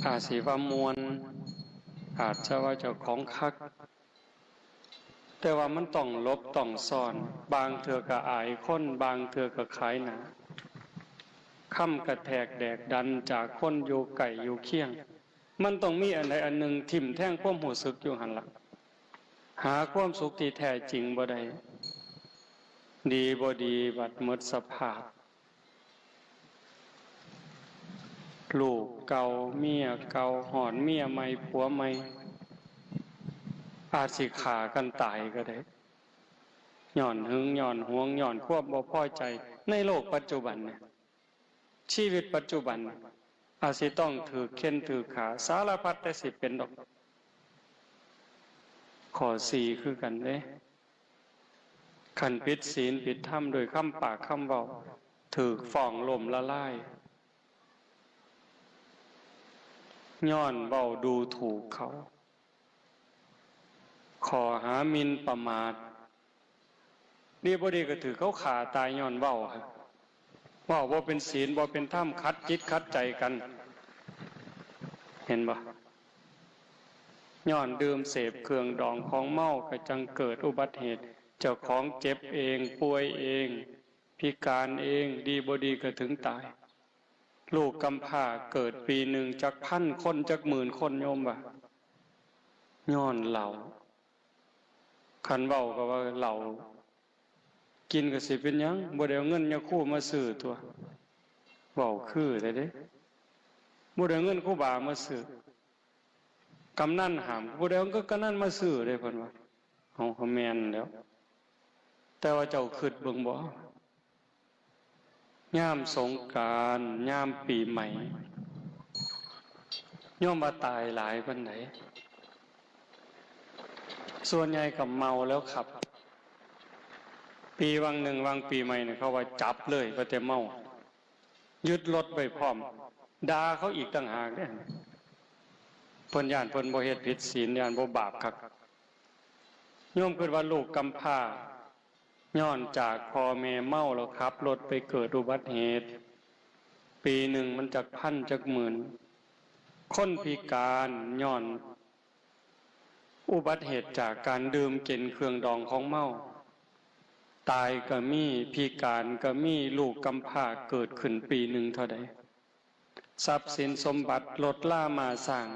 อาจสิว่ามวลอาจจะว่าเจ้าของคักแต่ว่ามันต้องลบต้องซ่อนบางเถื่อก็อายคนบางเถื่อก็ขายหนาค่ำกระแทกแดกดันจากคนอยู่ไก่อยู่เคียงมันต้องมีอันใดอันหนึ่งทิ่มแท่งความหูสึกอยู่หันหลังหาความสุขที่แท้จริงบ่ได้ดีบ่ดีบัดหมดสภาพลูกเก่าเมียเก่าหอนเมียใหม่ผัวใหม่อาจสิขากันตายก็ได้ย่อนหึงย่อนหวงย่อนควบบ่พอใจในโลกปัจจุบันเนี่ยชีวิตปัจจุบันอาจสิต้องถือเข็นถือขาสารพัดแต่สิเป็นดอกข้อสี่คือกันเด้ขันผิดศีลผิดธรรมโดยคำปากคำเว้าถือฟ้องล่มละลายย้อนเว้าดูถูกเขาขอหามินประมาทนี่บ่ดีก็ถือเขาขาตายย้อนเว้าครับเว้าบ่เป็นศีลบ่เป็นธรรมขัดจิตขัดใจกันเห็นบ่ย้อนดื่มเสพเครื่องดองของเมาก็จังเกิดอุบัติเหตุเจ้าของเจ็บเองป่วยเองพิการเองดีบ่ดีก็ถึงตายลูกกำพร้าเกิดปีหนึ่งจักพันคนจักหมื่นคนโยมบ่ย้อนเหล้าคันเว้าก็ว่าเหล้ากินก็สิเป็นหยังบ่ได้เอาเงินยาคูมาซื้อตัวเว้าคือแต่เด้บ่ได้เอาเงินครูบามาซื้อกำนันห้ามบ่ได้เอาก็กำนันมาซื้อเด้เพิ่นว่าเฮาก็แม่นแล้วแต่ว่าเจ้าคิดเบิ่งบ่ยามสงกรานต์ยามปีใหม่โยมว่าตายหลายปานใดส่วนใหญ่ก็เมาแล้วขับปีวังหนึ่งวังปีใหม่เนี่ยเขาว่าจับเลยก็แต่เมายึดรถไปพร้อมด่าเขาอีกต่างหากเนี่ยเพิ่นย่านเพิ่นบ่เฮ็ดผิดศีลย่านบ่บาปคักโยมคิดว่าลูกกำพร้าย้อนจากพ่อแม่เมาแล้วขับรถไปเกิดอุบัติเหตุปีหนึ่งมันจักพันจักหมื่นคนพิการย้อนอุบัติเหตุจากการดื่มกินเครื่องดองของเมาตายก็มีพิการก็มีลูกกำพร้าเกิดขึ้นปีหนึ่งเท่าใดทรัพย์สินสมบัติลดล่ามาสร้าง